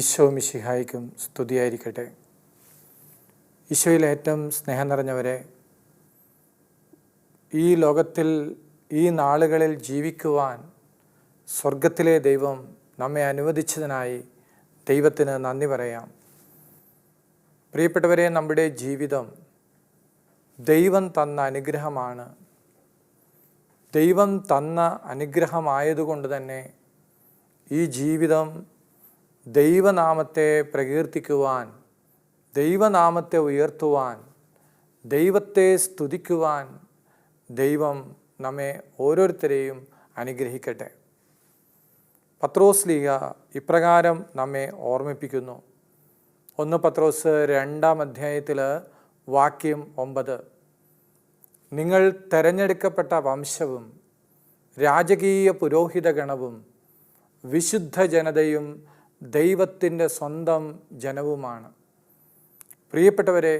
ഈശോ മിശിഹായ്ക്കും സ്തുതിയായിരിക്കട്ടെ. ഈശോയിൽ ഏറ്റവും സ്നേഹം നിറഞ്ഞവരെ, ഈ ലോകത്തിൽ ഈ നാളുകളിൽ ജീവിക്കുവാൻ സ്വർഗത്തിലെ ദൈവം നമ്മെ അനുവദിച്ചതിനായി ദൈവത്തിന് നന്ദി പറയാം. പ്രിയപ്പെട്ടവരെ, നമ്മുടെ ജീവിതം ദൈവം തന്ന അനുഗ്രഹമാണ്. ദൈവം തന്ന അനുഗ്രഹമായതുകൊണ്ട് തന്നെ ഈ ജീവിതം ദൈവനാമത്തെ പ്രകീർത്തിക്കുവാൻ, ദൈവനാമത്തെ ഉയർത്തുവാൻ, ദൈവത്തെ സ്തുതിക്കുവാൻ ദൈവം നമ്മെ ഓരോരുത്തരെയും അനുഗ്രഹിക്കട്ടെ. പത്രോസ് ലീഗ ഇപ്രകാരം നമ്മെ ഓർമ്മിപ്പിക്കുന്നു. 1 പത്രോസ് 2-ാം അധ്യായത്തിൽ വാക്യം 9, നിങ്ങൾ തെരഞ്ഞെടുക്കപ്പെട്ട വംശവും രാജകീയ പുരോഹിത ഗണവും വിശുദ്ധ ജനതയും ദൈവത്തിൻ്റെ സ്വന്തം ജനവുമാണ്. പ്രിയപ്പെട്ടവരെ,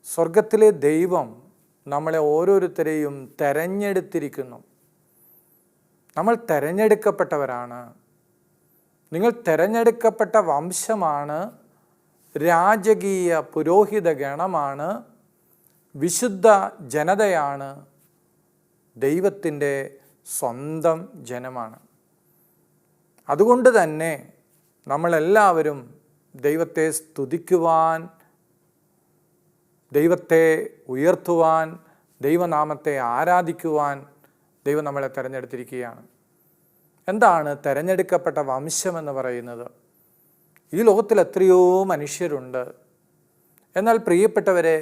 സ്വർഗത്തിലെ ദൈവം നമ്മളെ ഓരോരുത്തരെയും തെരഞ്ഞെടുത്തിരിക്കുന്നു. നമ്മൾ തെരഞ്ഞെടുക്കപ്പെട്ടവരാണ്. നിങ്ങൾ തെരഞ്ഞെടുക്കപ്പെട്ട വംശമാണ്, രാജകീയ പുരോഹിത ഗണമാണ്, വിശുദ്ധ ജനതയാണ്, ദൈവത്തിൻ്റെ സ്വന്തം ജനമാണ്. അതുകൊണ്ട് തന്നെ നമ്മളെല്ലാവരും ദൈവത്തെ സ്തുതിക്കുവാൻ, ദൈവത്തെ ഉയർത്തുവാൻ, ദൈവനാമത്തെ ആരാധിക്കുവാൻ ദൈവം നമ്മളെ തിരഞ്ഞെടുത്തിരിക്കുകയാണ്. എന്താണ് തിരഞ്ഞെടുക്കപ്പെട്ട വംശമെന്ന് പറയുന്നത്? ഈ ലോകത്തിൽ എത്രയോ മനുഷ്യരുണ്ട്. എന്നാൽ പ്രിയപ്പെട്ടവരെ,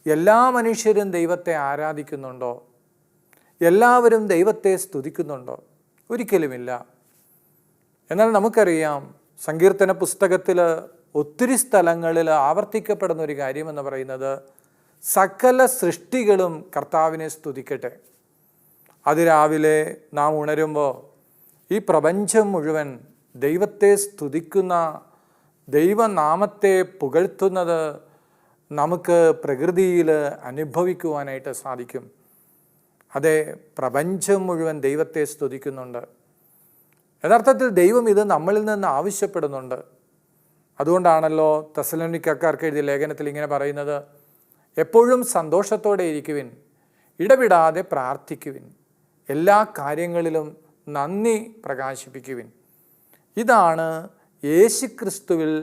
എല്ലാ മനുഷ്യരും ദൈവത്തെ ആരാധിക്കുന്നുണ്ടോ? എല്ലാവരും ദൈവത്തെ സ്തുതിക്കുന്നുണ്ടോ? ഒരിക്കലുമില്ല. എന്നാൽ നമുക്കറിയാം, സങ്കീർത്തന പുസ്തകത്തിൽ ഒത്തിരി സ്ഥലങ്ങളിൽ ആവർത്തിക്കപ്പെടുന്ന ഒരു കാര്യമെന്ന് പറയുന്നത്, സകല സൃഷ്ടികളും കർത്താവിനെ സ്തുതിക്കട്ടെ. അതിരാവിലെ നാം ഉണരുമ്പോൾ ഈ പ്രപഞ്ചം മുഴുവൻ ദൈവത്തെ സ്തുതിക്കുന്ന, ദൈവനാമത്തെ പുകഴ്ത്തുന്നത് നമുക്ക് പ്രകൃതിയിൽ അനുഭവിക്കുവാനായിട്ട് സാധിക്കും. അതെ, പ്രപഞ്ചം മുഴുവൻ ദൈവത്തെ സ്തുതിക്കുന്നുണ്ട്. യഥാർത്ഥത്തിൽ ദൈവം ഇത് നമ്മളിൽ നിന്ന് ആവശ്യപ്പെടുന്നുണ്ട്. അതുകൊണ്ടാണല്ലോ തെസ്സലോനിക്കക്കാർക്ക് എഴുതിയ ലേഖനത്തിൽ ഇങ്ങനെ പറയുന്നത്, എപ്പോഴും സന്തോഷത്തോടെ ഇരിക്കുവിൻ, ഇടവിടാതെ പ്രാർത്ഥിക്കുവിൻ, എല്ലാ കാര്യങ്ങളിലും നന്ദി പ്രകാശിപ്പിക്കുവിൻ. ഇതാണ് യേശുക്രിസ്തുവിൽ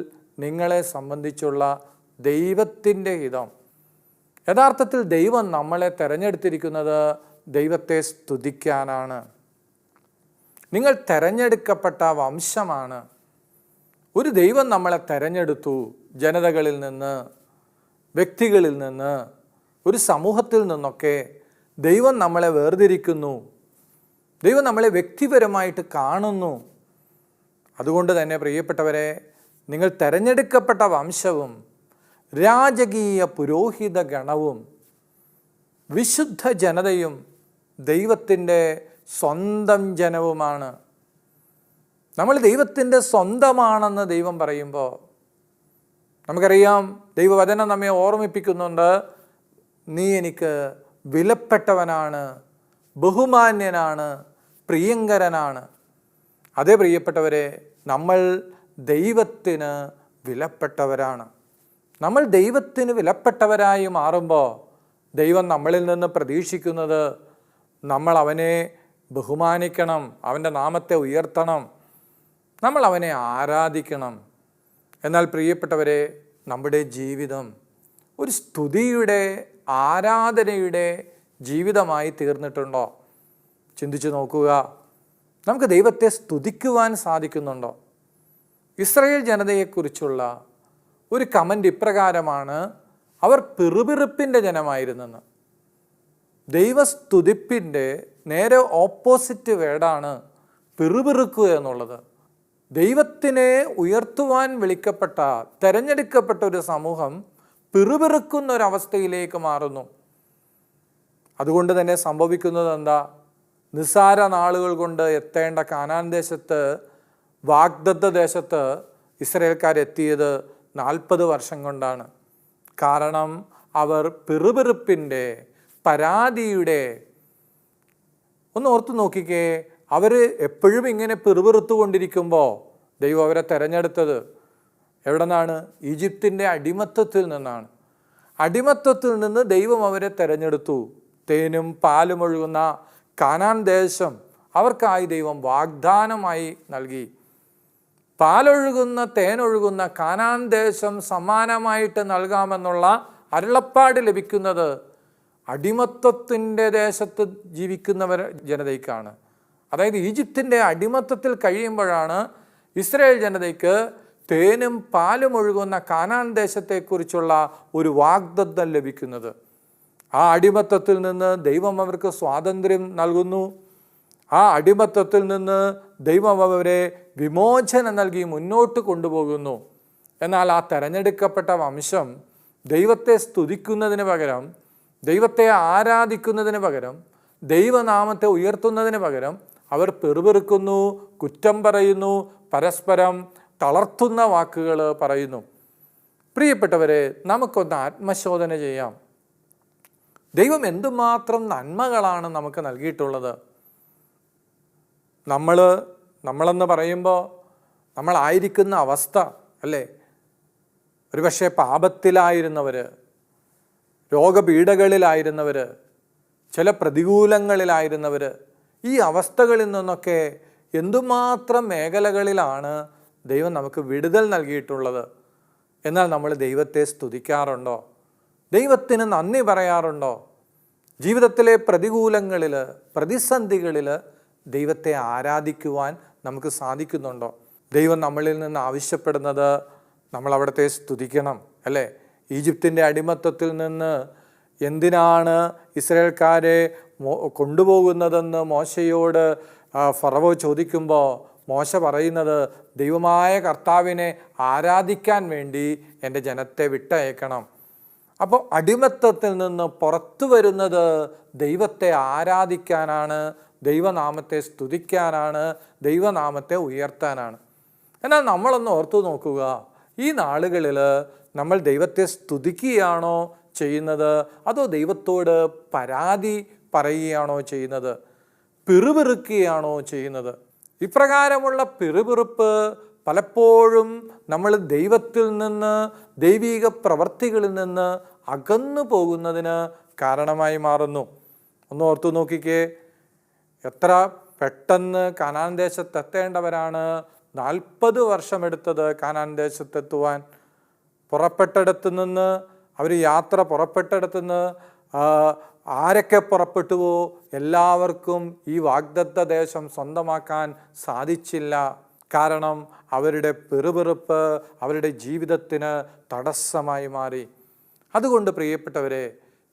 നിങ്ങളെ സംബന്ധിച്ചുള്ള ദൈവത്തിൻ്റെ ഹിതം. യഥാർത്ഥത്തിൽ ദൈവം നമ്മളെ തിരഞ്ഞെടുത്തിരിക്കുന്നത് ദൈവത്തെ സ്തുതിക്കാനാണ്. നിങ്ങൾ തിരഞ്ഞെടുക്കപ്പെട്ട വംശമാണ്. ഒരു ദൈവം നമ്മളെ തിരഞ്ഞെടുത്തു. ജനതകളിൽ നിന്ന്, വ്യക്തികളിൽ നിന്ന്, ഒരു സമൂഹത്തിൽ നിന്നൊക്കെ ദൈവം നമ്മളെ വേർതിരിക്കുന്നു. ദൈവം നമ്മളെ വ്യക്തിപരമായിട്ട് കാണുന്നു. അതുകൊണ്ട് തന്നെ പ്രിയപ്പെട്ടവരെ, നിങ്ങൾ തിരഞ്ഞെടുക്കപ്പെട്ട വംശവും രാജകീയ പുരോഹിത ഗണവും വിശുദ്ധ ജനതയും ദൈവത്തിൻ്റെ സ്വന്തം ജനവുമാണ്. നമ്മൾ ദൈവത്തിൻ്റെ സ്വന്തമാണെന്ന് ദൈവം പറയുമ്പോൾ നമുക്കറിയാം, ദൈവവചനം നമ്മെ ഓർമ്മിപ്പിക്കുന്നുണ്ട്, നീ എനിക്ക് വിലപ്പെട്ടവനാണ്, ബഹുമാന്യനാണ്, പ്രിയങ്കരനാണ്. അതേ പ്രിയപ്പെട്ടവരെ, നമ്മൾ ദൈവത്തിന് വിലപ്പെട്ടവരാണ്. നമ്മൾ ദൈവത്തിന് വിലപ്പെട്ടവരായി മാറുമ്പോൾ ദൈവം നമ്മളിൽ നിന്ന് പ്രതീക്ഷിക്കുന്നത് നമ്മൾ അവനെ ബഹുമാനിക്കണം, അവൻ്റെ നാമത്തെ ഉയർത്തണം, നമ്മൾ അവനെ ആരാധിക്കണം. എന്നാൽ പ്രിയപ്പെട്ടവരെ, നമ്മുടെ ജീവിതം ഒരു സ്തുതിയുടെ, ആരാധനയുടെ ജീവിതമായി തീർന്നിട്ടുണ്ടോ? ചിന്തിച്ചു നോക്കുക. നമുക്ക് ദൈവത്തെ സ്തുതിക്കുവാൻ സാധിക്കുന്നുണ്ടോ? ഇസ്രായേൽ ജനതയെക്കുറിച്ചുള്ള ഒരു കമൻ്റ് ഇപ്രകാരമാണ്, അവർ പിറുപിറുപ്പിൻ്റെ ജനമായിരുന്നെന്ന്. ദൈവസ്തുതിപ്പിൻ്റെ നേരെ ഓപ്പോസിറ്റ് വേർഡാണ് പിറുപിറുക്കുക എന്നുള്ളത്. ദൈവത്തിനെ ഉയർത്തുവാൻ വിളിക്കപ്പെട്ട, തിരഞ്ഞെടുക്കപ്പെട്ട ഒരു സമൂഹം പിറുപിറുക്കുന്ന ഒരവസ്ഥയിലേക്ക് മാറുന്നു. അതുകൊണ്ട് തന്നെ സംഭവിക്കുന്നത് എന്താ? നിസ്സാര നാളുകൾ കൊണ്ട് എത്തേണ്ട കാനാൻ ദേശത്ത്, വാഗ്ദത്ത ദേശത്ത് ഇസ്രായേൽക്കാരെത്തിയത് 40 വർഷം കൊണ്ടാണ്. കാരണം അവർ പിറുപിറുപ്പിൻ്റെ, പരാതിയുടെ, ഒന്ന് ഓർത്തു നോക്കിക്കേ, അവർ എപ്പോഴും ഇങ്ങനെ പിറുപിറുത്തു കൊണ്ടിരിക്കുമ്പോൾ ദൈവം അവരെ തിരഞ്ഞെടുത്തത് എവിടെ നിന്നാണ്? ഈജിപ്തിൻ്റെ അടിമത്തത്തിൽ നിന്നാണ്. അടിമത്തത്തിൽ നിന്ന് ദൈവം അവരെ തിരഞ്ഞെടുത്തു. തേനും പാലും ഒഴുകുന്ന കാനാൻ ദേശം അവർക്കായി ദൈവം വാഗ്ദാനമായി നൽകി. പാലൊഴുകുന്ന തേനൊഴുകുന്ന കാനാൻ ദേശം സമ്മാനമായിട്ട് നൽകാമെന്നുള്ള അരുളപ്പാട് ലഭിക്കുന്നത് അടിമത്തത്തിൻ്റെ ദേശത്ത് ജീവിക്കുന്നവർ ജനതയ്ക്കാണ്. അതായത് ഈജിപ്തിൻ്റെ അടിമത്തത്തിൽ കഴിയുമ്പോഴാണ് ഇസ്രായേൽ ജനതയ്ക്ക് തേനും പാലും ഒഴുകുന്ന കാനാൻ ദേശത്തെക്കുറിച്ചുള്ള ഒരു വാഗ്ദത്തം ലഭിക്കുന്നത്. ആ അടിമത്തത്തിൽ നിന്ന് ദൈവം അവർക്ക് സ്വാതന്ത്ര്യം നൽകുന്നു. ആ അടിമത്തത്തിൽ നിന്ന് ദൈവം അവരെ വിമോചനം നൽകി മുന്നോട്ട് കൊണ്ടുപോകുന്നു. എന്നാൽ ആ തെരഞ്ഞെടുക്കപ്പെട്ട വംശം ദൈവത്തെ സ്തുതിക്കുന്നതിന് പകരം, ദൈവത്തെ ആരാധിക്കുന്നതിന് പകരം, ദൈവനാമത്തെ ഉയർത്തുന്നതിന് പകരം അവർ പെറുപെറുക്കുന്നു, കുറ്റം പറയുന്നു, പരസ്പരം തളർത്തുന്ന വാക്കുകൾ പറയുന്നു. പ്രിയപ്പെട്ടവരെ, നമുക്കൊന്ന് ആത്മശോധന ചെയ്യാം. ദൈവം എന്തുമാത്രം നന്മകളാണ് നമുക്ക് നൽകിയിട്ടുള്ളത്. നമ്മളെന്ന് പറയുമ്പോൾ നമ്മളായിരിക്കുന്ന അവസ്ഥ അല്ലേ, ഒരുപക്ഷെ പാപത്തിലായിരുന്നവർ, രോഗപീഠകളിലായിരുന്നവർ, ചില പ്രതികൂലങ്ങളിലായിരുന്നവർ, ഈ അവസ്ഥകളിൽ നിന്നൊക്കെ എന്തുമാത്രം മേഖലകളിലാണ് ദൈവം നമുക്ക് വിടുതൽ നൽകിയിട്ടുള്ളത്. എന്നാൽ നമ്മൾ ദൈവത്തെ സ്തുതിക്കാറുണ്ടോ? ദൈവത്തിന് നന്ദി പറയാറുണ്ടോ? ജീവിതത്തിലെ പ്രതികൂലങ്ങളിൽ, പ്രതിസന്ധികളിൽ ദൈവത്തെ ആരാധിക്കുവാൻ നമുക്ക് സാധിക്കുന്നുണ്ടോ? ദൈവം നമ്മളിൽ നിന്ന് ആവശ്യപ്പെടുന്നത് നമ്മൾ അവിടുത്തെ സ്തുതിക്കണം അല്ലേ? ഈജിപ്തിൻ്റെ അടിമത്തത്തിൽ നിന്ന് എന്തിനാണ് ഇസ്രായേൽക്കാരെ കൊണ്ടുപോകുന്നതെന്ന് മോശയോട് ഫറവോ ചോദിക്കുമ്പോൾ മോശ പറയുന്നത്, ദൈവമായ കർത്താവിനെ ആരാധിക്കാൻ വേണ്ടി എൻ്റെ ജനത്തെ വിട്ടയക്കണം. അപ്പോൾ അടിമത്തത്തിൽ നിന്ന് പുറത്തു വരുന്നത് ദൈവത്തെ ആരാധിക്കാനാണ്, ദൈവനാമത്തെ സ്തുതിക്കാനാണ്, ദൈവനാമത്തെ ഉയർത്താനാണ്. എന്നാൽ നമ്മളൊന്ന് ഓർത്തു നോക്കുക, ഈ നാളുകളിൽ നമ്മൾ ദൈവത്തെ സ്തുതിക്കുകയാണോ ചെയ്യുന്നത്, അതോ ദൈവത്തോട് പരാതി പറയുകയാണോ ചെയ്യുന്നത്, പിറുപിറുക്കുകയാണോ ചെയ്യുന്നത്? ഇപ്രകാരമുള്ള പിറുപിറുപ്പ് പലപ്പോഴും നമ്മൾ ദൈവത്തിൽ നിന്ന്, ദൈവിക പ്രവർത്തികളിൽ നിന്ന് അകന്നു പോകുന്നതിന് കാരണമായി മാറുന്നു. ഒന്ന് ഓർത്തു നോക്കിക്കേ, എത്ര പെട്ടെന്ന് കാനാൻ ദേശത്തെത്തേണ്ടവരാണ് 40 വർഷമെടുത്തത് കാനാൻ ദേശത്തെത്തുവാൻ. പുറപ്പെട്ടെടുത്തു നിന്ന് ആരൊക്കെ പുറപ്പെട്ടുവോ എല്ലാവർക്കും ഈ വാഗ്ദത്ത ദേശം സ്വന്തമാക്കാൻ സാധിച്ചില്ല. കാരണം അവരുടെ പിറുപിറുപ്പ് അവരുടെ ജീവിതത്തിന് തടസ്സമായി മാറി. അതുകൊണ്ട് പ്രിയപ്പെട്ടവരെ,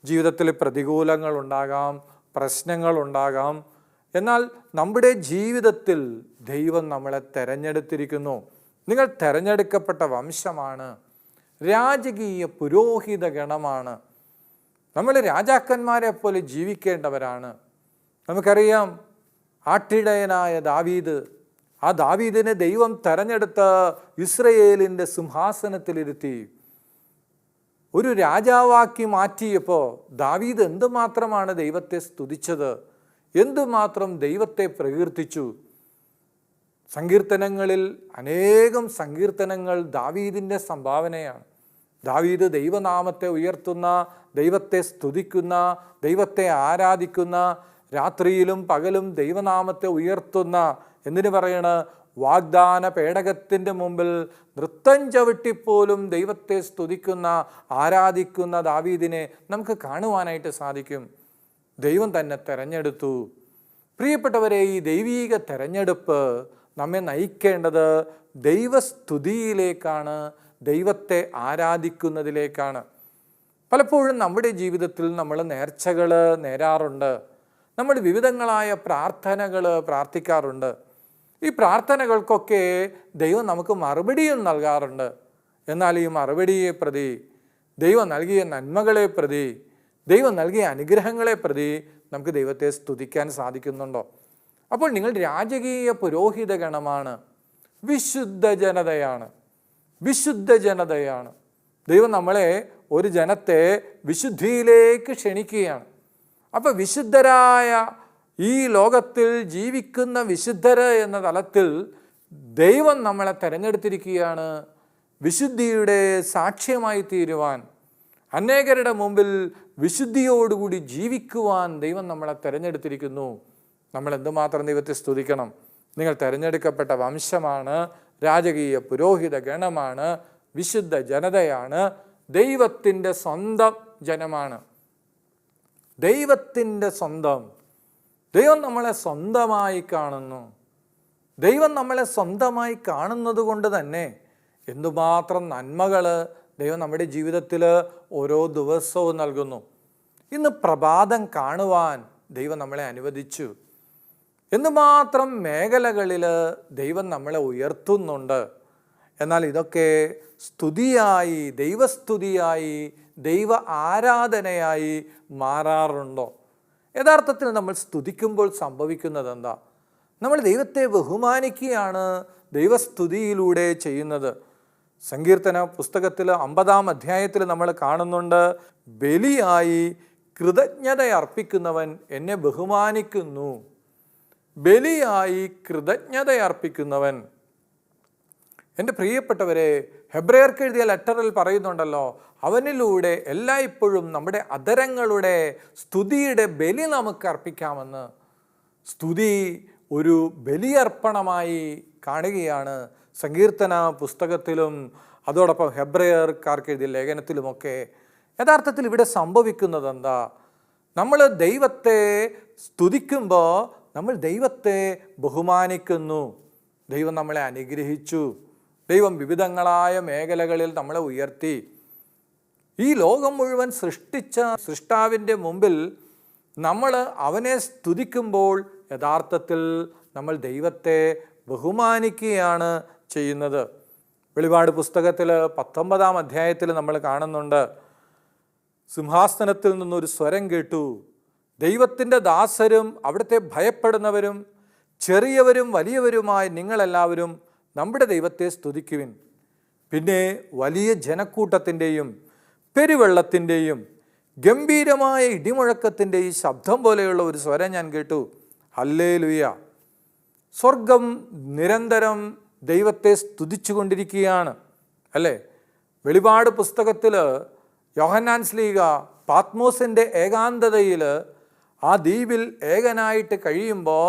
ജീവിതത്തിൽ പ്രതികൂലങ്ങളുണ്ടാകാം, പ്രശ്നങ്ങളുണ്ടാകാം. എന്നാൽ നമ്മുടെ ജീവിതത്തിൽ ദൈവം നമ്മളെ തെരഞ്ഞെടുത്തിരിക്കുന്നു. നിങ്ങൾ തെരഞ്ഞെടുക്കപ്പെട്ട വംശമാണ്, രാജകീയ പുരോഹിത ഗണമാണ്. നമ്മൾ രാജാക്കന്മാരെ പോലെ ജീവിക്കേണ്ടവരാണ്. നമുക്കറിയാം, ആട്ടിടയനായ ദാവീദ്, ആ ദാവീദിനെ ദൈവം തെരഞ്ഞെടുത്ത ഇസ്രയേലിൻ്റെ സിംഹാസനത്തിലിരുത്തി ഒരു രാജാവാക്കി മാറ്റിയപ്പോൾ ദാവീദ് എന്തുമാത്രമാണ് ദൈവത്തെ സ്തുതിച്ചത്, എന്തുമാത്രം ദൈവത്തെ പ്രകീർത്തിച്ചു. സങ്കീർത്തനങ്ങളിൽ അനേകം സങ്കീർത്തനങ്ങൾ ദാവീദിൻ്റെ സംഭാവനയാണ്. ദാവീദ് ദൈവനാമത്തെ ഉയർത്തുന്ന, ദൈവത്തെ സ്തുതിക്കുന്ന, ദൈവത്തെ ആരാധിക്കുന്ന, രാത്രിയിലും പകലും ദൈവനാമത്തെ ഉയർത്തുന്ന, എന്തിനു പറയണ, വാഗ്ദാന പേടകത്തിൻ്റെ മുമ്പിൽ നൃത്തം ചവിട്ടിപ്പോലും ദൈവത്തെ സ്തുതിക്കുന്ന, ആരാധിക്കുന്ന ദാവീദിനെ നമുക്ക് കാണുവാനായിട്ട് സാധിക്കും. ദൈവം തന്നെ തെരഞ്ഞെടുത്തു. പ്രിയപ്പെട്ടവരെ, ഈ ദൈവീക തെരഞ്ഞെടുപ്പ് നമ്മെ നയിക്കേണ്ടത് ദൈവസ്തുതിയിലേക്കാണ്, ദൈവത്തെ ആരാധിക്കുന്നതിലേക്കാണ്. പലപ്പോഴും നമ്മുടെ ജീവിതത്തിൽ നമ്മൾ നേർച്ചകൾ നേരാറുണ്ട്, നമ്മൾ വിവിധങ്ങളായ പ്രാർത്ഥനകൾ പ്രാർത്ഥിക്കാറുണ്ട്. ഈ പ്രാർത്ഥനകൾക്കൊക്കെ ദൈവം നമുക്ക് മറുപടിയും നൽകാറുണ്ട്. എന്നാൽ ഈ മറുപടിയെ പ്രതി, ദൈവം നൽകിയ നന്മകളെ പ്രതി, ദൈവം നൽകിയ അനുഗ്രഹങ്ങളെ പ്രതി നമുക്ക് ദൈവത്തെ സ്തുതിക്കാൻ സാധിക്കുന്നുണ്ടോ? അപ്പോൾ നിങ്ങൾ രാജകീയ പുരോഹിത ഗണമാണ്, വിശുദ്ധ ജനതയാണ്. ദൈവം നമ്മളെ, ഒരു ജനത്തെ വിശുദ്ധിയിലേക്ക് ക്ഷണിക്കുകയാണ്. അപ്പോൾ വിശുദ്ധരായ, ഈ ലോകത്തിൽ ജീവിക്കുന്ന വിശുദ്ധര് എന്ന തലത്തിൽ ദൈവം നമ്മളെ തിരഞ്ഞെടുത്തിരിക്കുകയാണ്. വിശുദ്ധിയുടെ സാക്ഷ്യമായി തീരുവാൻ, അനേകരുടെ മുമ്പിൽ വിശുദ്ധിയോടുകൂടി ജീവിക്കുവാൻ ദൈവം നമ്മളെ തിരഞ്ഞെടുത്തിരിക്കുന്നു. നമ്മൾ എന്തുമാത്രം ദൈവത്തെ സ്തുതിക്കണം. നിങ്ങൾ തിരഞ്ഞെടുക്കപ്പെട്ട വംശമാണ്, രാജകീയ പുരോഹിത ഗണമാണ്, വിശുദ്ധ ജനതയാണ്, ദൈവത്തിൻ്റെ സ്വന്തം ജനമാണ്. ദൈവത്തിൻ്റെ സ്വന്തം. ദൈവം നമ്മളെ സ്വന്തമായി കാണുന്നു. ദൈവം നമ്മളെ സ്വന്തമായി കാണുന്നത് കൊണ്ട് തന്നെ എന്തുമാത്രം നന്മകൾ ദൈവം നമ്മുടെ ജീവിതത്തിൽ ഓരോ ദിവസവും നൽകുന്നു. ഇന്ന് പ്രഭാതം കാണുവാൻ ദൈവം നമ്മളെ അനുവദിച്ചു. എന്തുമാത്രം മേഖലകളിൽ ദൈവം നമ്മളെ ഉയർത്തുന്നുണ്ട്. എന്നാൽ ഇതൊക്കെ സ്തുതിയായി, ദൈവസ്തുതിയായി, ദൈവ ആരാധനയായി മാറാറുണ്ടോ? യഥാർത്ഥത്തിൽ നമ്മൾ സ്തുതിക്കുമ്പോൾ സംഭവിക്കുന്നത് എന്താ? നമ്മൾ ദൈവത്തെ ബഹുമാനിക്കുകയാണ് ദൈവസ്തുതിയിലൂടെ ചെയ്യുന്നത്. സങ്കീർത്തന പുസ്തകത്തിൽ 50-ാം അധ്യായത്തിൽ നമ്മൾ കാണുന്നുണ്ട്, ബലിയായി കൃതജ്ഞത അർപ്പിക്കുന്നവൻ എന്നെ ബഹുമാനിക്കുന്നു. ബലിയായി കൃതജ്ഞത അർപ്പിക്കുന്നവൻ. എൻ്റെ പ്രിയപ്പെട്ടവരെ, ഹെബ്രയർക്ക് എഴുതിയ ലെറ്ററിൽ പറയുന്നുണ്ടല്ലോ, അവനിലൂടെ എല്ലായ്പ്പോഴും നമ്മുടെ അധരങ്ങളുടെ സ്തുതിയുടെ ബലി നമുക്ക് അർപ്പിക്കാമെന്ന്. സ്തുതി ഒരു ബലിയർപ്പണമായി കാണുകയാണ് സങ്കീർത്തന പുസ്തകത്തിലും അതോടൊപ്പം ഹെബ്രയർക്കാർക്ക് എഴുതിയ ലേഖനത്തിലുമൊക്കെ. യഥാർത്ഥത്തിൽ ഇവിടെ സംഭവിക്കുന്നത് എന്താ? നമ്മൾ ദൈവത്തെ സ്തുതിക്കുമ്പോൾ നമ്മൾ ദൈവത്തെ ബഹുമാനിക്കുന്നു. ദൈവം നമ്മളെ അനുഗ്രഹിച്ചു. ദൈവം വിവിധങ്ങളായ മേഖലകളിൽ നമ്മളെ ഉയർത്തി. ഈ ലോകം മുഴുവൻ സൃഷ്ടിച്ച സൃഷ്ടാവിൻ്റെ മുമ്പിൽ നമ്മൾ അവനെ സ്തുതിക്കുമ്പോൾ യഥാർത്ഥത്തിൽ നമ്മൾ ദൈവത്തെ ബഹുമാനിക്കുകയാണ് ചെയ്യുന്നത്. വെളിപാട് പുസ്തകത്തിൽ 19-ാം അധ്യായത്തിൽ നമ്മൾ കാണുന്നുണ്ട്, സിംഹാസനത്തിൽ നിന്നൊരു സ്വരം കേട്ടു, ദൈവത്തിൻ്റെ ദാസരും അവിടുത്തെ ഭയപ്പെടുന്നവരും ചെറിയവരും വലിയവരുമായ നിങ്ങളെല്ലാവരും നമ്മുടെ ദൈവത്തെ സ്തുതിക്കുവിൻ. പിന്നെ വലിയ ജനക്കൂട്ടത്തിൻ്റെയും പെരുവെള്ളത്തിൻ്റെയും ഗംഭീരമായ ഇടിമുഴക്കത്തിൻ്റെയും ശബ്ദം പോലെയുള്ള ഒരു സ്വരം ഞാൻ കേട്ടു, ഹല്ലേലൂയ. സ്വർഗം നിരന്തരം ദൈവത്തെ സ്തുതിച്ചു കൊണ്ടിരിക്കുകയാണ് അല്ലേ? വെളിപാട് പുസ്തകത്തിൽ യോഹന്നാൻ ശ്ലീഹ പാത്മോസിൻ്റെ ഏകാന്തതയിൽ ആ ദ്വീപിൽ ഏകനായിട്ട് കഴിയുമ്പോൾ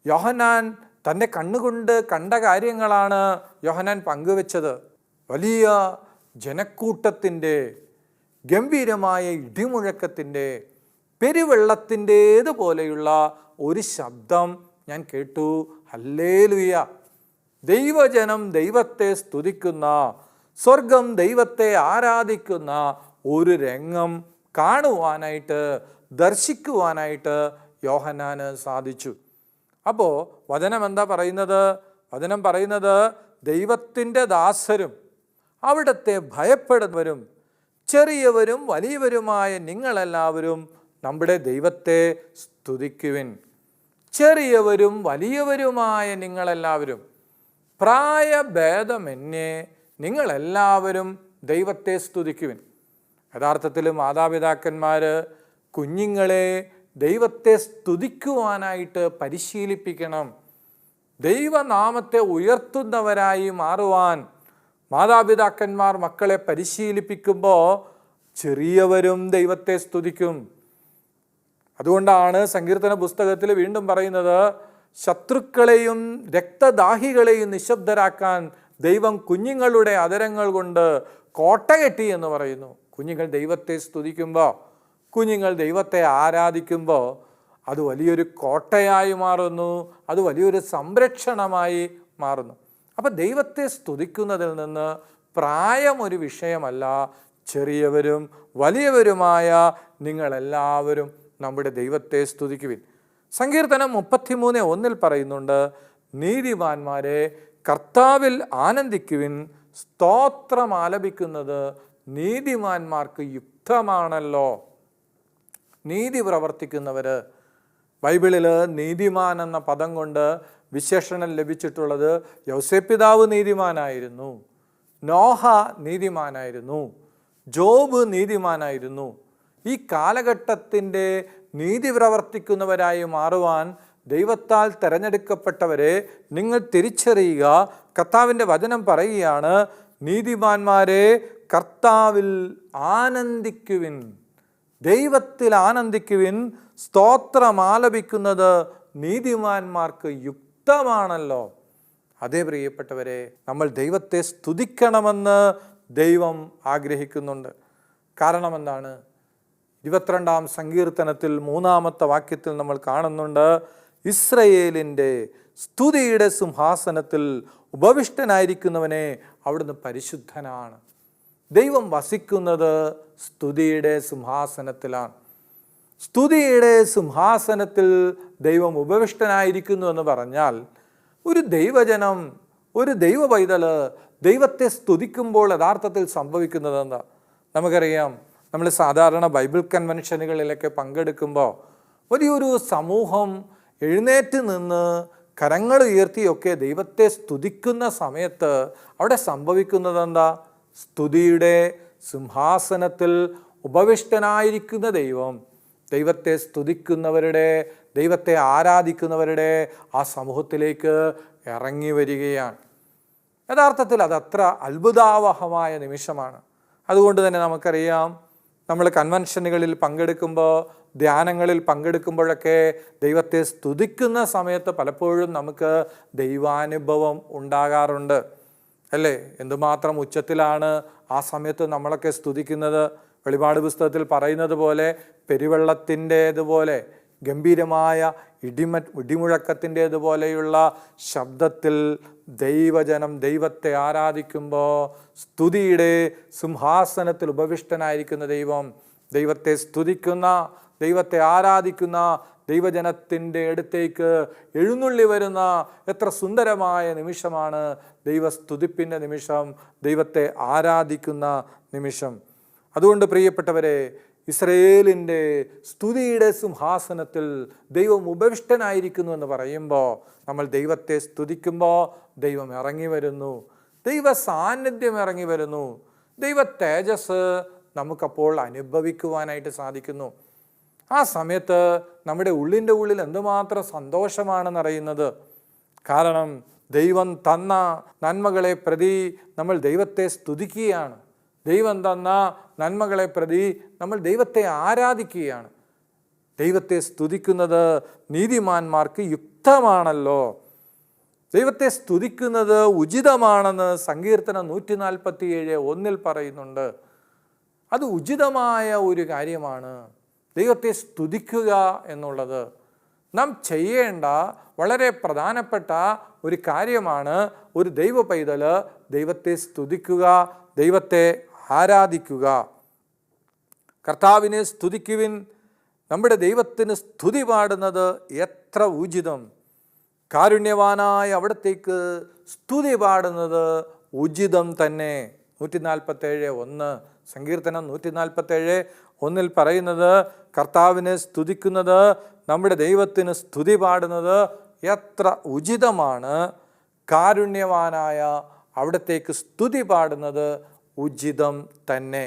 യോഹന്നാൻ തൻ്റെ കണ്ണുകൊണ്ട് കണ്ട കാര്യങ്ങളാണ് യോഹന്നാൻ പങ്കുവെച്ചത്. വലിയ ജനക്കൂട്ടത്തിൻ്റെ ഗംഭീരമായ ഇടിമുഴക്കത്തിൻ്റെ പെരുവെള്ളത്തിൻ്റേതുപോലെയുള്ള ഒരു ശബ്ദം ഞാൻ കേട്ടു, ഹല്ലേലൂയ. ദൈവജനം ദൈവത്തെ സ്തുതിക്കുന്ന, സ്വർഗം ദൈവത്തെ ആരാധിക്കുന്ന ഒരു രംഗം കാണുവാനായിട്ട്, ദർശിക്കുവാനായിട്ട് യോഹന്നാന് സാധിച്ചു. അപ്പോൾ വചനം എന്താ പറയുന്നത്? വചനം പറയുന്നത്, ദൈവത്തിൻ്റെ ദാസരും അവിടുത്തെ ഭയപ്പെടുന്നവരും ചെറിയവരും വലിയവരുമായ നിങ്ങളെല്ലാവരും നമ്മുടെ ദൈവത്തെ സ്തുതിക്കുവിൻ. ചെറിയവരും വലിയവരുമായ നിങ്ങളെല്ലാവരും, പ്രായഭേദമന്യേ നിങ്ങളെല്ലാവരും ദൈവത്തെ സ്തുതിക്കുവിൻ. യഥാർത്ഥത്തിൽ മാതാപിതാക്കന്മാർ കുഞ്ഞുങ്ങളെ ദൈവത്തെ സ്തുതിക്കുവാനായിട്ട് പരിശീലിപ്പിക്കണം. ദൈവനാമത്തെ ഉയർത്തുന്നവരായി മാറുവാൻ മാതാപിതാക്കന്മാർ മക്കളെ പരിശീലിപ്പിക്കുമ്പോൾ ചെറിയവരും ദൈവത്തെ സ്തുതിക്കും. അതുകൊണ്ടാണ് സങ്കീർത്തന പുസ്തകത്തിൽ വീണ്ടും പറയുന്നത്, ശത്രുക്കളെയും രക്തദാഹികളെയും നിശബ്ദരാക്കാൻ ദൈവം കുഞ്ഞുങ്ങളുടെ അധരങ്ങൾ കൊണ്ട് കോട്ട കെട്ടി എന്ന് പറയുന്നു. കുഞ്ഞുങ്ങൾ ദൈവത്തെ സ്തുതിക്കുമ്പോൾ, കുഞ്ഞുങ്ങൾ ദൈവത്തെ ആരാധിക്കുമ്പോൾ അത് വലിയൊരു കോട്ടയായി മാറുന്നു, അത് വലിയൊരു സംരക്ഷണമായി മാറുന്നു. അപ്പം ദൈവത്തെ സ്തുതിക്കുന്നതിൽ നിന്ന് പ്രായം ഒരു വിഷയമല്ല. ചെറിയവരും വലിയവരുമായ നിങ്ങളെല്ലാവരും നമ്മുടെ ദൈവത്തെ സ്തുതിക്കുവിൻ. സങ്കീർത്തനം 33:1 പറയുന്നുണ്ട്, നീതിമാന്മാരെ കർത്താവിൽ ആനന്ദിക്കുവിൻ, സ്തോത്രം ആലപിക്കുന്നത് നീതിമാന്മാർക്ക് യുക്തമാണല്ലോ. നീതി പ്രവർത്തിക്കുന്നവർ, ബൈബിളിൽ നീതിമാൻ എന്ന പദം കൊണ്ട് വിശേഷണം ലഭിച്ചിട്ടുള്ളത് യോസേപ്പ് പിതാവ് നീതിമാനായിരുന്നു, നോഹ നീതിമാനായിരുന്നു, ജോബ് നീതിമാനായിരുന്നു. ഈ കാലഘട്ടത്തിൻ്റെ നീതി പ്രവർത്തിക്കുന്നവരായി മാറുവാൻ ദൈവത്താൽ തിരഞ്ഞെടുക്കപ്പെട്ടവരെ നിങ്ങൾ തിരിച്ചറിയുക. കർത്താവിൻ്റെ വചനം പറയുകയാണ്, നീതിമാന്മാരെ കർത്താവിൽ ആനന്ദിക്കുവിൻ, ദൈവത്തിൽ ആനന്ദിക്കുവിൻ, സ്തോത്രം ആലപിക്കുന്നത് നീതിമാന്മാർക്ക് യുക്തമാണല്ലോ. അതേ പ്രിയപ്പെട്ടവരെ, നമ്മൾ ദൈവത്തെ സ്തുതിക്കണമെന്ന് ദൈവം ആഗ്രഹിക്കുന്നുണ്ട്. കാരണം എന്താണ്? 22-ാം സങ്കീർത്തനത്തിൽ 3-ാമത്തെ വാക്യത്തിൽ നമ്മൾ കാണുന്നുണ്ട്, ഇസ്രയേലിൻ്റെ സ്തുതിയുടെ സിംഹാസനത്തിൽ ഉപവിഷ്ടനായിരിക്കുന്നവനെ അവിടുന്ന് പരിശുദ്ധനാണ്. ദൈവം വസിക്കുന്നത് സ്തുതിയുടെ സിംഹാസനത്തിലാണ്. സ്തുതിയുടെ സിംഹാസനത്തിൽ ദൈവം ഉപവിഷ്ടനായിരിക്കുന്നു എന്ന് പറഞ്ഞാൽ, ഒരു ദൈവജനം, ഒരു ദൈവ പൈതല് ദൈവത്തെ സ്തുതിക്കുമ്പോൾ യഥാർത്ഥത്തിൽ സംഭവിക്കുന്നത് എന്താ? നമുക്കറിയാം, നമ്മൾ സാധാരണ ബൈബിൾ കൺവെൻഷനുകളിലൊക്കെ പങ്കെടുക്കുമ്പോൾ വലിയൊരു സമൂഹം എഴുന്നേറ്റ് നിന്ന് കരങ്ങൾ ഉയർത്തിയൊക്കെ ദൈവത്തെ സ്തുതിക്കുന്ന സമയത്ത് അവിടെ സംഭവിക്കുന്നത് എന്താ? സ്തുതിയുടെ സിംഹാസനത്തിൽ ഉപവിഷ്ടനായിരിക്കുന്ന ദൈവം ദൈവത്തെ സ്തുതിക്കുന്നവരുടെ, ദൈവത്തെ ആരാധിക്കുന്നവരുടെ ആ സമൂഹത്തിലേക്ക് ഇറങ്ങി വരികയാണ്. യഥാർത്ഥത്തിൽ അതത്ര അത്ഭുതാവഹമായ നിമിഷമാണ്. അതുകൊണ്ട് തന്നെ നമുക്കറിയാം, നമ്മൾ കൺവെൻഷനുകളിൽ പങ്കെടുക്കുമ്പോൾ, ധ്യാനങ്ങളിൽ പങ്കെടുക്കുമ്പോഴൊക്കെ ദൈവത്തെ സ്തുതിക്കുന്ന സമയത്ത് പലപ്പോഴും നമുക്ക് ദൈവാനുഭവം ഉണ്ടാകാറുണ്ട്, അല്ലേ? എന്തുമാത്രം ഉച്ചത്തിലാണ് ആ സമയത്ത് നമ്മളൊക്കെ സ്തുതിക്കുന്നത്. വെളിപാട് പുസ്തകത്തിൽ പറയുന്നത് പോലെ പെരുവെള്ളത്തിൻ്റേതുപോലെ ഗംഭീരമായ ഇടിമുഴക്കത്തിൻ്റേതുപോലെയുള്ള ശബ്ദത്തിൽ ദൈവജനം ദൈവത്തെ ആരാധിക്കുമ്പോൾ, സ്തുതിയുടെ സിംഹാസനത്തിൽ ഉപവിഷ്ടനായിരിക്കുന്ന ദൈവം ദൈവത്തെ സ്തുതിക്കുന്ന, ദൈവത്തെ ആരാധിക്കുന്ന ദൈവജനത്തിൻ്റെ അടുത്തേക്ക് എഴുന്നള്ളി വരുന്ന എത്ര സുന്ദരമായ നിമിഷമാണ് ദൈവസ്തുതിപ്പിൻ്റെ നിമിഷം, ദൈവത്തെ ആരാധിക്കുന്ന നിമിഷം. അതുകൊണ്ട് പ്രിയപ്പെട്ടവരെ, ഇസ്രയേലിൻ്റെ സ്തുതിയുടെ സിംഹാസനത്തിൽ ദൈവം ഉപവിഷ്ടനായിരിക്കുന്നു എന്ന് പറയുമ്പോൾ, നമ്മൾ ദൈവത്തെ സ്തുതിക്കുമ്പോൾ ദൈവം ഇറങ്ങി വരുന്നു, ദൈവ സാന്നിധ്യം ഇറങ്ങി വരുന്നു, ദൈവ തേജസ് നമുക്കപ്പോൾ അനുഭവിക്കുവാനായിട്ട് സാധിക്കുന്നു. ആ സമയത്ത് നമ്മുടെ ഉള്ളിൻ്റെ ഉള്ളിൽ എന്തുമാത്രം സന്തോഷമാണെന്നറിയുന്നത്. കാരണം ദൈവം തന്ന നന്മകളെ പ്രതി നമ്മൾ ദൈവത്തെ സ്തുതിക്കുകയാണ്. ദൈവം തന്ന നന്മകളെ പ്രതി നമ്മൾ ദൈവത്തെ ആരാധിക്കുകയാണ്. ദൈവത്തെ സ്തുതിക്കുന്നത് നീതിമാന്മാർക്ക് യുക്തമാണല്ലോ. ദൈവത്തെ സ്തുതിക്കുന്നത് ഉചിതമാണെന്ന് സങ്കീർത്തനം 147:1 പറയുന്നുണ്ട്. അത് ഉചിതമായ ഒരു കാര്യമാണ്. ദൈവത്തെ സ്തുതിക്കുക എന്നുള്ളത് നാം ചെയ്യേണ്ട വളരെ പ്രധാനപ്പെട്ട ഒരു കാര്യമാണ്. ഒരു ദൈവ പൈതല് ദൈവത്തെ സ്തുതിക്കുക, ദൈവത്തെ ആരാധിക്കുക. കർത്താവിനെ സ്തുതിക്കുവിൻ, നമ്മുടെ ദൈവത്തിന് സ്തുതി പാടുന്നത് എത്ര ഉചിതം. കാരുണ്യവാനായ അവിടത്തേക്ക് സ്തുതി പാടുന്നത് ഉചിതം തന്നെ. 147:1 സങ്കീർത്തനം 147:1 പറയുന്നത്, കർത്താവിനെ സ്തുതിക്കുന്നത്, നമ്മുടെ ദൈവത്തിന് സ്തുതി പാടുന്നത് എത്ര ഉചിതമാണ്. കാരുണ്യവാനായ അവിടത്തേക്ക് സ്തുതി പാടുന്നത് ഉചിതം തന്നെ.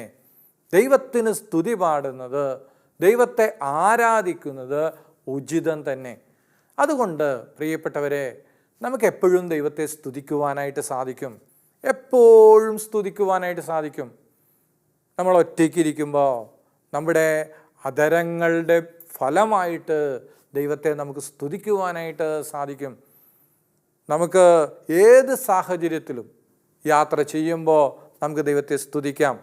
ദൈവത്തിന് സ്തുതി പാടുന്നത്, ദൈവത്തെ ആരാധിക്കുന്നത് ഉചിതം തന്നെ. അതുകൊണ്ട് പ്രിയപ്പെട്ടവരെ, നമുക്ക് എപ്പോഴും ദൈവത്തെ സ്തുതിക്കുവാനായിട്ട് സാധിക്കും, എപ്പോഴും സ്തുതിക്കുവാനായിട്ട് സാധിക്കും. നമ്മൾ ഒറ്റയ്ക്കിരിക്കുമ്പോൾ നമ്മുടെ അധരങ്ങളുടെ ഫലമായിട്ട് ദൈവത്തെ നമുക്ക് സ്തുതിക്കുവാനായിട്ട് സാധിക്കും. നമുക്ക് ഏത് സാഹചര്യത്തിലും യാത്ര ചെയ്യുമ്പോൾ നമുക്ക് ദൈവത്തെ സ്തുതിക്കാം.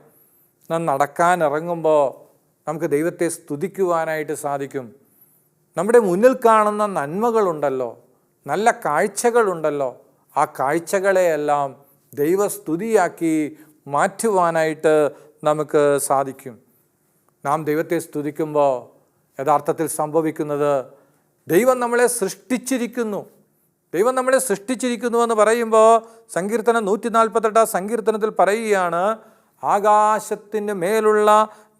നാം നടക്കാൻ ഇറങ്ങുമ്പോൾ നമുക്ക് ദൈവത്തെ സ്തുതിക്കുവാനായിട്ട് സാധിക്കും. നമ്മുടെ മുന്നിൽ കാണുന്ന നന്മകളുണ്ടല്ലോ, നല്ല കാഴ്ചകളുണ്ടല്ലോ, ആ കാഴ്ചകളെയെല്ലാം ദൈവസ്തുതിയാക്കി മാറ്റുവാനായിട്ട് നമുക്ക് സാധിക്കും. നാം ദൈവത്തെ സ്തുതിക്കുമ്പോൾ യഥാർത്ഥത്തിൽ സംഭവിക്കുന്നത്, ദൈവം നമ്മളെ സൃഷ്ടിച്ചിരിക്കുന്നു. ദൈവം നമ്മളെ സൃഷ്ടിച്ചിരിക്കുന്നു എന്ന് പറയുമ്പോൾ സങ്കീർത്തനം 148 സങ്കീർത്തനത്തിൽ പറയുകയാണ്, ആകാശത്തിൻ്റെ മേലുള്ള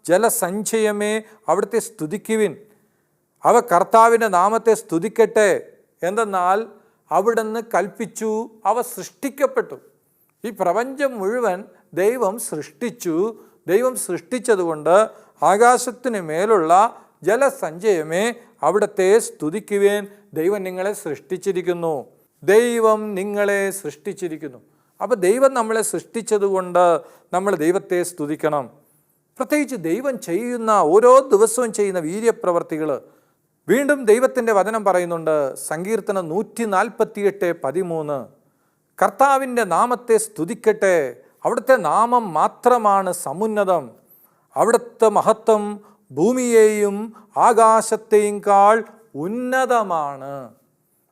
ജലസഞ്ചയമേ അവിടുത്തെ സ്തുതിക്കുവിൻ, അവ കർത്താവിൻ്റെ നാമത്തെ സ്തുതിക്കട്ടെ. എന്തെന്നാൽ അവിടുന്ന് കൽപ്പിച്ചു, അവ സൃഷ്ടിക്കപ്പെട്ടു. ഈ പ്രപഞ്ചം മുഴുവൻ ദൈവം സൃഷ്ടിച്ചു. ദൈവം സൃഷ്ടിച്ചതുകൊണ്ട് ആകാശത്തിന് മേലുള്ള ജലസഞ്ചയമേ അവിടുത്തെ സ്തുതിക്കുവേൻ. ദൈവം നിങ്ങളെ സൃഷ്ടിച്ചിരിക്കുന്നു. ദൈവം നിങ്ങളെ സൃഷ്ടിച്ചിരിക്കുന്നു. അപ്പോൾ ദൈവം നമ്മളെ സൃഷ്ടിച്ചതുകൊണ്ട് നമ്മൾ ദൈവത്തെ സ്തുതിക്കണം. പ്രത്യേകിച്ച് ദൈവം ചെയ്യുന്ന ഓരോ ദിവസവും ചെയ്യുന്ന വീര്യപ്രവർത്തികൾ വീണ്ടും ദൈവത്തിൻ്റെ വചനം പറയുന്നുണ്ട്. സങ്കീർത്തനം 148:13 കർത്താവിൻ്റെ നാമത്തെ സ്തുതിക്കട്ടെ, അവിടുത്തെ നാമം മാത്രമാണ് സമുന്നതം, അവിടുത്തെ മഹത്വം ഭൂമിയെയും ആകാശത്തെയും കാൾ ഉന്നതമാണ്.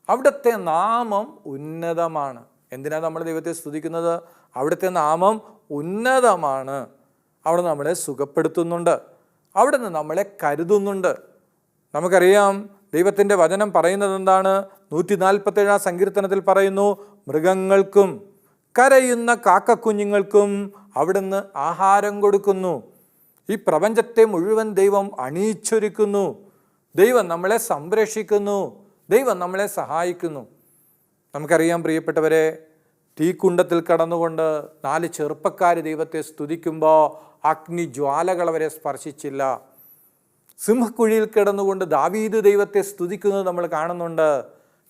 അവിടുത്തെ നാമം ഉന്നതമാണ്. എന്തിനാണ് നമ്മൾ ദൈവത്തെ സ്തുതിക്കുന്നത്? അവിടുത്തെ നാമം ഉന്നതമാണ്. അവിടെ നമ്മളെ സുഖപ്പെടുത്തുന്നുണ്ട്, അവിടെ നിന്ന് നമ്മളെ കരുതുന്നുണ്ട്. നമുക്കറിയാം ദൈവത്തിൻ്റെ വചനം പറയുന്നത് എന്താണ്? 147 സങ്കീർത്തനത്തിൽ പറയുന്നു, മൃഗങ്ങൾക്കും കരയുന്ന കാക്കക്കുഞ്ഞുങ്ങൾക്കും അവിടുന്ന് ആഹാരം കൊടുക്കുന്നു. ഈ പ്രപഞ്ചത്തെ മുഴുവൻ ദൈവം അണിയിച്ചൊരുക്കുന്നു. ദൈവം നമ്മളെ സംരക്ഷിക്കുന്നു, ദൈവം നമ്മളെ സഹായിക്കുന്നു. നമുക്കറിയാം പ്രിയപ്പെട്ടവരെ, തീക്കുണ്ടത്തിൽ കടന്നുകൊണ്ട് 4 ചെറുപ്പക്കാർ ദൈവത്തെ സ്തുതിക്കുമ്പോൾ അഗ്നിജ്വാലകൾ അവരെ സ്പർശിച്ചില്ല. സിംഹക്കുഴിയിൽ കിടന്നുകൊണ്ട് ദാവീദ് ദൈവത്തെ സ്തുതിക്കുന്നത് നമ്മൾ കാണുന്നുണ്ട്.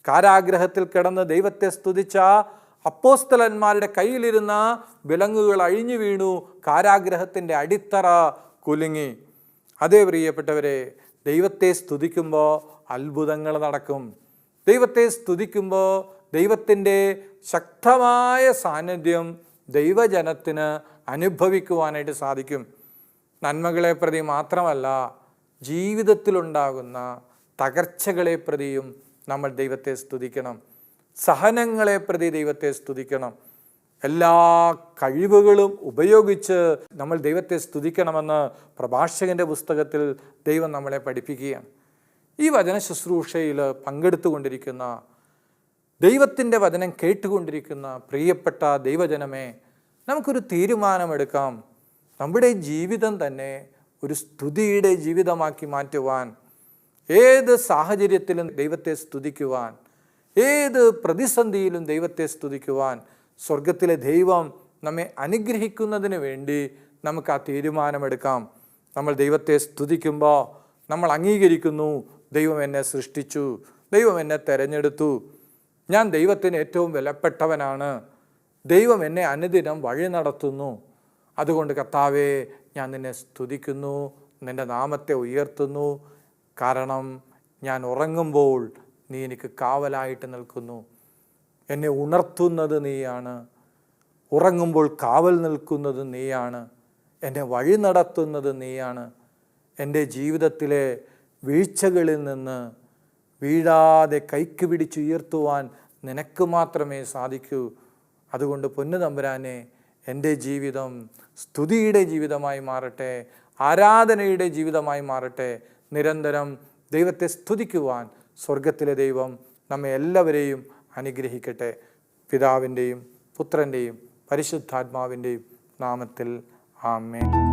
കാരാഗ്രഹത്തിൽ കിടന്ന് ദൈവത്തെ സ്തുതിച്ച അപ്പോസ്തലന്മാരുടെ കയ്യിലിരുന്ന വിലങ്ങുകൾ അഴിഞ്ഞു വീണു, കാരാഗ്രഹത്തിൻ്റെ അടിത്തറ കുലുങ്ങി. അതേ പ്രിയപ്പെട്ടവരെ, ദൈവത്തെ സ്തുതിക്കുമ്പോൾ അത്ഭുതങ്ങൾ നടക്കും. ദൈവത്തെ സ്തുതിക്കുമ്പോൾ ദൈവത്തിൻ്റെ ശക്തമായ സാന്നിധ്യം ദൈവജനത്തിന് അനുഭവിക്കുവാനായിട്ട് സാധിക്കും. നന്മകളെ പ്രതി മാത്രമല്ല, ജീവിതത്തിലുണ്ടാകുന്ന തകർച്ചകളെ പ്രതിയും നമ്മൾ ദൈവത്തെ സ്തുതിക്കണം. സഹനങ്ങളെ പ്രതി ദൈവത്തെ സ്തുതിക്കണം. എല്ലാ കഴിവുകളും ഉപയോഗിച്ച് നമ്മൾ ദൈവത്തെ സ്തുതിക്കണമെന്ന് പ്രഭാഷകൻ്റെ പുസ്തകത്തിൽ ദൈവം നമ്മളെ പഠിപ്പിക്കുകയാണ്. ഈ വചന ശുശ്രൂഷയിൽ പങ്കെടുത്തുകൊണ്ടിരിക്കുന്ന, ദൈവത്തിൻ്റെ വചനം കേട്ടുകൊണ്ടിരിക്കുന്ന പ്രിയപ്പെട്ട ദൈവജനമേ, നമുക്കൊരു തീരുമാനമെടുക്കാം. നമ്മുടെ ജീവിതം തന്നെ ഒരു സ്തുതിയുടെ ജീവിതമാക്കി മാറ്റുവാൻ, ഏത് സാഹചര്യത്തിലും ദൈവത്തെ സ്തുതിക്കുവാൻ, ഏത് പ്രതിസന്ധിയിലും ദൈവത്തെ സ്തുതിക്കുവാൻ സ്വർഗത്തിലെ ദൈവം നമ്മെ അനുഗ്രഹിക്കുന്നതിന് വേണ്ടി നമുക്ക് ആ തീരുമാനമെടുക്കാം. നമ്മൾ ദൈവത്തെ സ്തുതിക്കുമ്പോൾ നമ്മൾ അംഗീകരിക്കുന്നു, ദൈവം എന്നെ സൃഷ്ടിച്ചു, ദൈവം എന്നെ തിരഞ്ഞെടുത്തു, ഞാൻ ദൈവത്തിന് ഏറ്റവും വിലപ്പെട്ടവനാണ്, ദൈവം എന്നെ അനുദിനം വഴി നടത്തുന്നു. അതുകൊണ്ട് കർത്താവേ, ഞാൻ നിന്നെ സ്തുതിക്കുന്നു, നിൻ്റെ നാമത്തെ ഉയർത്തുന്നു. കാരണം ഞാൻ ഉറങ്ങുമ്പോൾ നീ എനിക്ക് കാവലായിട്ട് നിൽക്കുന്നു. എന്നെ ഉണർത്തുന്നത് നീയാണ്, ഉറങ്ങുമ്പോൾ കാവൽ നിൽക്കുന്നത് നീയാണ്, എന്നെ വഴി നടത്തുന്നത് നീയാണ്. എൻ്റെ ജീവിതത്തിലെ വീഴ്ചകളിൽ നിന്ന് വീഴാതെ കൈക്ക് പിടിച്ചുയർത്തുവാൻ നിനക്ക് മാത്രമേ സാധിക്കൂ. അതുകൊണ്ട് പൊന്നു തമ്പുരാനെ, എൻ്റെ ജീവിതം സ്തുതിയുടെ ജീവിതമായി മാറട്ടെ, ആരാധനയുടെ ജീവിതമായി മാറട്ടെ. നിരന്തരം ദൈവത്തെ സ്തുതിക്കുവാൻ സ്വർഗത്തിലെ ദൈവം നമ്മെ എല്ലാവരെയും അനുഗ്രഹിക്കട്ടെ. പിതാവിൻ്റെയും പുത്രൻ്റെയും പരിശുദ്ധാത്മാവിൻ്റെയും നാമത്തിൽ ആമേൻ.